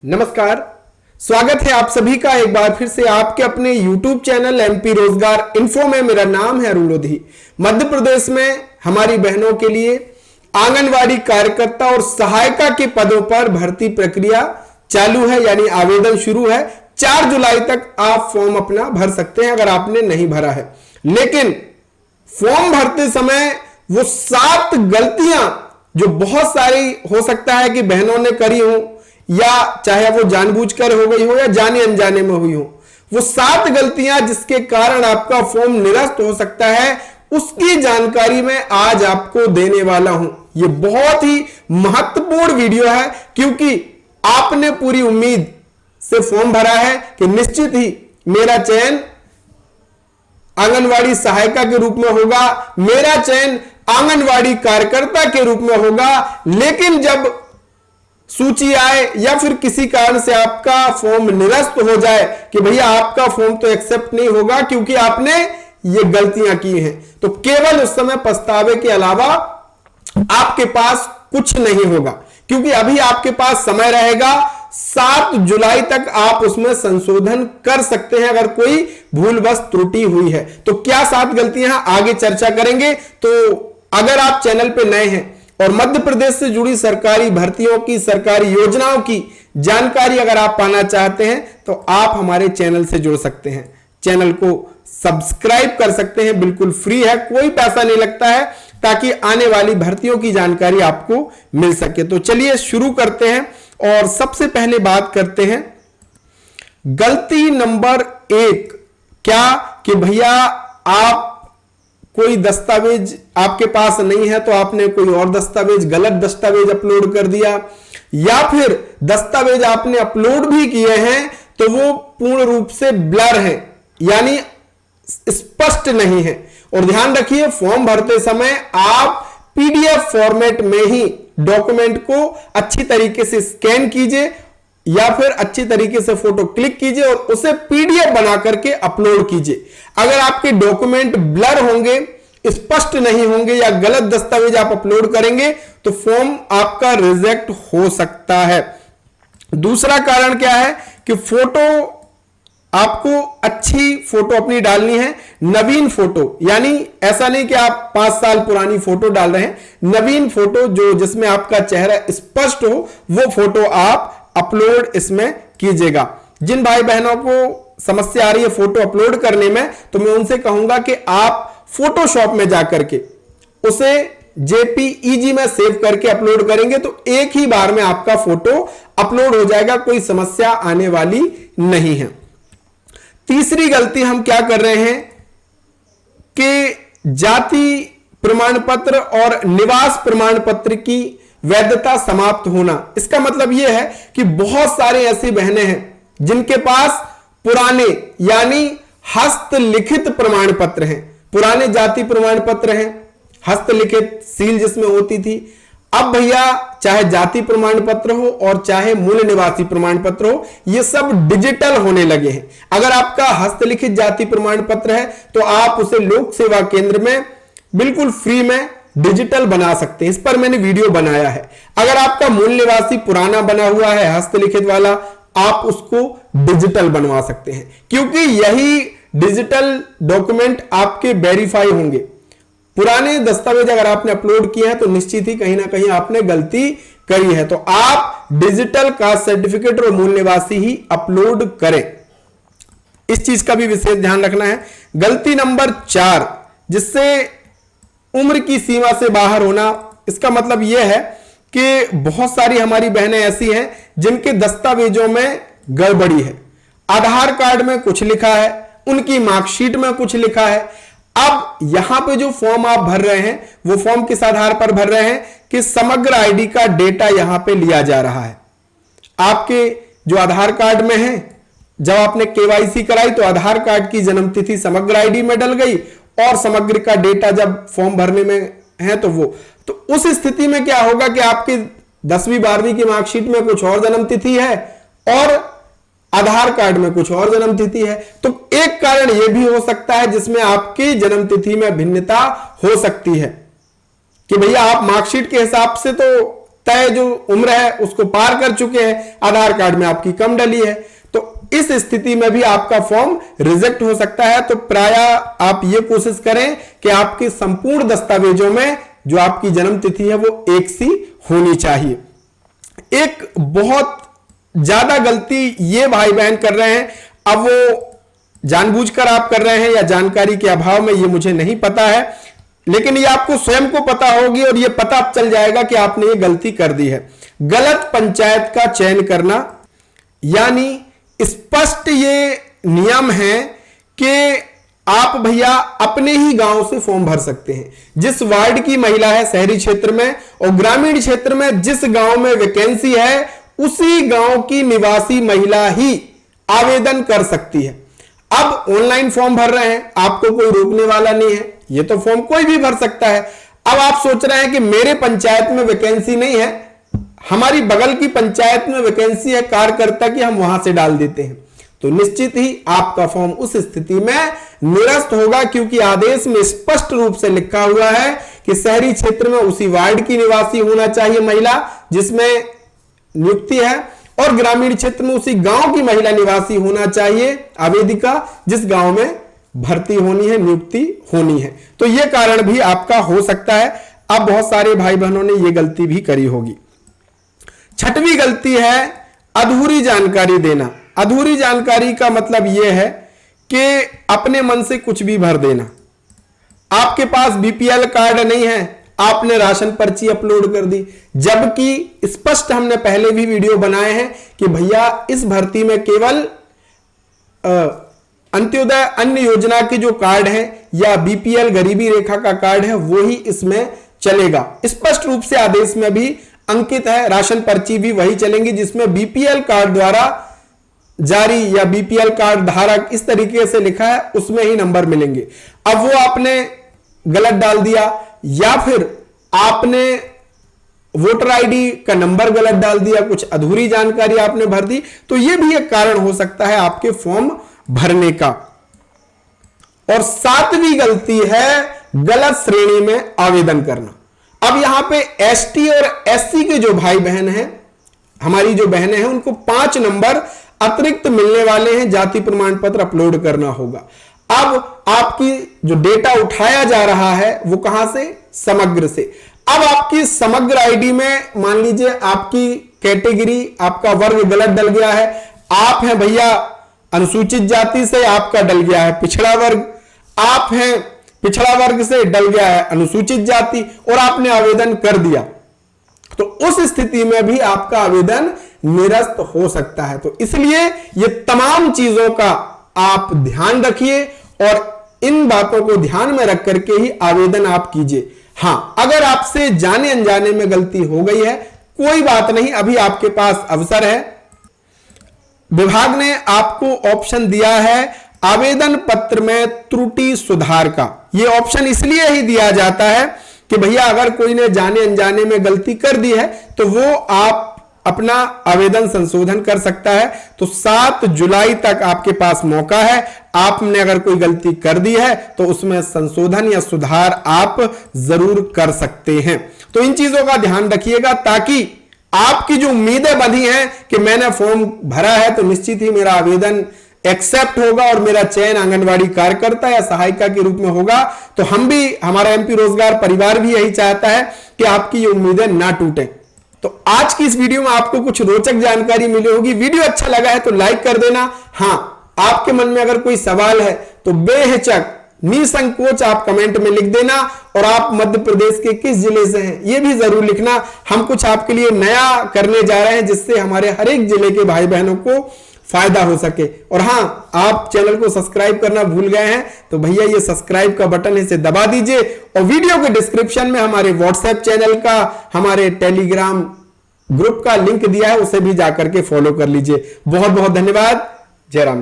नमस्कार, स्वागत है आप सभी का एक बार फिर से आपके अपने YouTube चैनल एमपी रोजगार इन्फो में। मेरा नाम है अरुण लोधी। मध्य प्रदेश में हमारी बहनों के लिए आंगनवाड़ी कार्यकर्ता और सहायिका के पदों पर भर्ती प्रक्रिया चालू है, यानी आवेदन शुरू है। 4 जुलाई तक आप फॉर्म अपना भर सकते हैं अगर आपने नहीं भरा है। लेकिन फॉर्म भरते समय वो 7 गलतियां जो बहुत सारी हो सकता है कि बहनों ने करी हो, या चाहे वो जानबूझकर हो गई हो या जाने अनजाने में हुई हो, वो 7 गलतियां जिसके कारण आपका फॉर्म निरस्त हो सकता है, उसकी जानकारी मैं आज आपको देने वाला हूं। ये बहुत ही महत्वपूर्ण वीडियो है, क्योंकि आपने पूरी उम्मीद से फॉर्म भरा है कि निश्चित ही मेरा चयन आंगनवाड़ी सहायिका के रूप में होगा, मेरा चयन आंगनवाड़ी कार्यकर्ता के रूप में होगा। लेकिन जब सूची आए या फिर किसी कारण से आपका फॉर्म निरस्त हो जाए कि भैया आपका फॉर्म तो एक्सेप्ट नहीं होगा क्योंकि आपने ये गलतियां की हैं, तो केवल उस समय पछतावे के अलावा आपके पास कुछ नहीं होगा। क्योंकि अभी आपके पास समय रहेगा, 7 जुलाई तक आप उसमें संशोधन कर सकते हैं अगर कोई भूलवश त्रुटि हुई है। तो क्या 7 गलतियां आगे चर्चा करेंगे। तो अगर आप चैनल पे नए हैं और मध्य प्रदेश से जुड़ी सरकारी भर्तियों की, सरकारी योजनाओं की जानकारी अगर आप पाना चाहते हैं तो आप हमारे चैनल से जुड़ सकते हैं। चैनल को सब्सक्राइब कर सकते हैं, बिल्कुल फ्री है, कोई पैसा नहीं लगता है, ताकि आने वाली भर्तियों की जानकारी आपको मिल सके। तो चलिए शुरू करते हैं और सबसे पहले बात करते हैं गलती नंबर 1। क्या कि भैया आप कोई दस्तावेज आपके पास नहीं है तो आपने कोई और दस्तावेज, गलत दस्तावेज अपलोड कर दिया, या फिर दस्तावेज आपने अपलोड भी किए हैं तो वो पूर्ण रूप से ब्लर है, यानी स्पष्ट नहीं है। और ध्यान रखिए, फॉर्म भरते समय आप पीडीएफ फॉर्मेट में ही डॉक्यूमेंट को अच्छी तरीके से स्कैन कीजिए या फिर अच्छी तरीके से फोटो क्लिक कीजिए और उसे पीडीएफ बना करके अपलोड कीजिए। अगर आपके डॉक्यूमेंट ब्लर होंगे, स्पष्ट नहीं होंगे या गलत दस्तावेज आप अपलोड करेंगे तो फॉर्म आपका रिजेक्ट हो सकता है। दूसरा कारण क्या है कि फोटो आपको अच्छी फोटो अपनी डालनी है, नवीन फोटो, यानी ऐसा नहीं कि आप 5 साल पुरानी फोटो डाल रहे हैं। नवीन फोटो जो जिसमें आपका चेहरा स्पष्ट हो, वो फोटो आप अपलोड इसमें कीजिएगा। जिन भाई बहनों को समस्या आ रही है फोटो अपलोड करने में, तो मैं उनसे कहूंगा कि आप फोटोशॉप में जाकर के उसे जेपीईजी में सेव करके अपलोड करेंगे तो एक ही बार में आपका फोटो अपलोड हो जाएगा, कोई समस्या आने वाली नहीं है। तीसरी गलती हम क्या कर रहे हैं कि जाति प्रमाण पत्र और निवास प्रमाण पत्र की वैधता समाप्त होना। इसका मतलब यह है कि बहुत सारे ऐसी बहनें हैं जिनके पास पुराने यानी हस्तलिखित प्रमाण पत्र हैं, पुराने जाति प्रमाण पत्र हैं, हस्तलिखित सील जिसमें होती थी। अब भैया चाहे जाति प्रमाण पत्र हो और चाहे मूल निवासी प्रमाण पत्र हो, ये सब डिजिटल होने लगे हैं। अगर आपका हस्तलिखित जाति प्रमाण पत्र है तो आप उसे लोक सेवा केंद्र में बिल्कुल फ्री में डिजिटल बना सकते हैं। इस पर मैंने वीडियो बनाया है। अगर आपका मूल निवासी पुराना बना हुआ है हस्तलिखित वाला, आप उसको डिजिटल बनवा सकते हैं, क्योंकि यही डिजिटल डॉक्यूमेंट आपके वेरीफाई होंगे। पुराने दस्तावेज अगर आपने अपलोड किए हैं तो निश्चित ही कहीं ना कहीं आपने गलती करी है, तो आप डिजिटल कास्ट सर्टिफिकेट और मूल निवासी ही अपलोड करें। इस चीज का भी विशेष ध्यान रखना है। गलती नंबर 4, जिससे उम्र की सीमा से बाहर होना। इसका मतलब यह है कि बहुत सारी हमारी बहनें ऐसी हैं जिनके दस्तावेजों में गड़बड़ी है। आधार कार्ड में कुछ लिखा है, उनकी मार्कशीट में कुछ लिखा है। अब यहां पे जो फॉर्म आप भर रहे हैं वो फॉर्म किस आधार पर भर रहे हैं कि समग्र आईडी का डेटा यहां पे लिया जा रहा है। आपके जो आधार कार्ड में है, जब आपने केवाईसी कराई तो आधार कार्ड की जन्मतिथि समग्र आईडी में डल गई और समग्र का डेटा जब फॉर्म भरने में है तो उस स्थिति में क्या होगा कि आपकी 10वीं 12वीं की मार्कशीट में कुछ और जन्मतिथि है और आधार कार्ड में कुछ और जन्मतिथि है। तो एक कारण यह भी हो सकता है जिसमें आपकी जन्मतिथि में भिन्नता हो सकती है कि भैया आप मार्कशीट के हिसाब से तो तय जो उम्र है उसको पार कर चुके हैं, आधार कार्ड में आपकी कम डली है, तो इस स्थिति में भी आपका फॉर्म रिजेक्ट हो सकता है। तो प्रायः आप ये कोशिश करें कि आपके संपूर्ण दस्तावेजों में जो आपकी जन्म तिथि है वो एक सी होनी चाहिए। एक बहुत ज्यादा गलती ये भाई बहन कर रहे हैं, अब वो जानबूझकर आप कर रहे हैं या जानकारी के अभाव में, ये मुझे नहीं पता है, लेकिन ये आपको स्वयं को पता होगी और ये पता चल जाएगा कि आपने ये गलती कर दी है। गलत पंचायत का चयन करना, यानी स्पष्ट ये नियम है कि आप भैया अपने ही गांव से फॉर्म भर सकते हैं। जिस वार्ड की महिला है शहरी क्षेत्र में और ग्रामीण क्षेत्र में जिस गांव में वैकेंसी है, उसी गांव की निवासी महिला ही आवेदन कर सकती है। अब ऑनलाइन फॉर्म भर रहे हैं, आपको कोई रोकने वाला नहीं है, ये तो फॉर्म कोई भी भर सकता है। अब आप सोच रहे हैं कि मेरे पंचायत में वैकेंसी नहीं है, हमारी बगल की पंचायत में वैकेंसी है कार्यकर्ता की, हम वहां से डाल देते हैं, तो निश्चित ही आपका फॉर्म उस स्थिति में निरस्त होगा, क्योंकि आदेश में स्पष्ट रूप से लिखा हुआ है कि शहरी क्षेत्र में उसी वार्ड की निवासी होना चाहिए महिला जिसमें नियुक्ति है, और ग्रामीण क्षेत्र में उसी गांव की महिला निवासी होना चाहिए आवेदिका जिस गांव में भर्ती होनी है, नियुक्ति होनी है। तो यह कारण भी आपका हो सकता है। अब बहुत सारे भाई बहनों ने यह गलती भी करी होगी। छठवीं गलती है अधूरी जानकारी देना। अधूरी जानकारी का मतलब यह है कि अपने मन से कुछ भी भर देना। आपके पास बीपीएल कार्ड नहीं है, आपने राशन पर्ची अपलोड कर दी, जबकि स्पष्ट हमने पहले भी वीडियो बनाए हैं कि भैया इस भर्ती में केवल अंत्योदय अन्न योजना के जो कार्ड है या बीपीएल गरीबी रेखा का कार्ड है वो ही इसमें चलेगा। स्पष्ट रूप से आदेश में भी अंकित है, राशन पर्ची भी वही चलेंगी जिसमें बीपीएल कार्ड द्वारा जारी या बीपीएल कार्ड धारक इस तरीके से लिखा है, उसमें ही नंबर मिलेंगे। अब वो आपने गलत डाल दिया या फिर आपने वोटर आईडी का नंबर गलत डाल दिया, कुछ अधूरी जानकारी आपने भर दी, तो यह भी एक कारण हो सकता है आपके फॉर्म भरने का। और सातवीं गलती है गलत श्रेणी में आवेदन करना। अब यहां पे एसटी और एससी के जो भाई बहन हैं, हमारी जो बहनें हैं, उनको 5 नंबर अतिरिक्त मिलने वाले हैं, जाति प्रमाण पत्र अपलोड करना होगा। अब आपकी जो डेटा उठाया जा रहा है वो कहां से? समग्र से। अब आपकी समग्र आईडी में मान लीजिए आपकी कैटेगरी, आपका वर्ग गलत डल गया है, आप हैं भैया अनुसूचित जाति से, आपका डल गया है पिछड़ा वर्ग, आप हैं पिछड़ा वर्ग से, डल गया है अनुसूचित जाति, और आपने आवेदन कर दिया, तो उस स्थिति में भी आपका आवेदन निरस्त हो सकता है। तो इसलिए ये तमाम चीजों का आप ध्यान रखिए और इन बातों को ध्यान में रख करके ही आवेदन आप कीजिए। हां, अगर आपसे जाने अनजाने में गलती हो गई है, कोई बात नहीं, अभी आपके पास अवसर है। विभाग ने आपको ऑप्शन दिया है आवेदन पत्र में त्रुटि सुधार का। यह ऑप्शन इसलिए ही दिया जाता है कि भैया अगर कोई ने जाने अनजाने में गलती कर दी है तो वो आप अपना आवेदन संशोधन कर सकता है। तो 7 जुलाई तक आपके पास मौका है। आपने अगर कोई गलती कर दी है तो उसमें संशोधन या सुधार आप जरूर कर सकते हैं। तो इन चीजों का ध्यान रखिएगा ताकि आपकी जो उम्मीदें बंधी हैं कि मैंने फॉर्म भरा है तो निश्चित ही मेरा आवेदन एक्सेप्ट होगा और मेरा चयन आंगनवाड़ी कार्यकर्ता या सहायिका के रूप में होगा। तो हम भी, हमारा एमपी रोजगार परिवार भी यही चाहता है कि आपकी ये उम्मीदें ना टूटें। तो आज की इस वीडियो में आपको कुछ रोचक जानकारी मिली होगी। वीडियो अच्छा लगा है तो लाइक कर देना। हां, आपके मन में अगर कोई सवाल है तो बेहिचक निसंकोच आप कमेंट में लिख देना, और आप मध्य प्रदेश के किस जिले से हैं यह भी जरूर लिखना। हम कुछ आपके लिए नया करने जा रहे हैं जिससे हमारे हर एक जिले के भाई बहनों को फायदा हो सके। और हां, आप चैनल को सब्सक्राइब करना भूल गए हैं तो भैया ये सब्सक्राइब का बटन है, इसे दबा दीजिए, और वीडियो के डिस्क्रिप्शन में हमारे व्हाट्सएप चैनल का, हमारे टेलीग्राम ग्रुप का लिंक दिया है, उसे भी जाकर के फॉलो कर लीजिए। बहुत बहुत धन्यवाद। जय राम।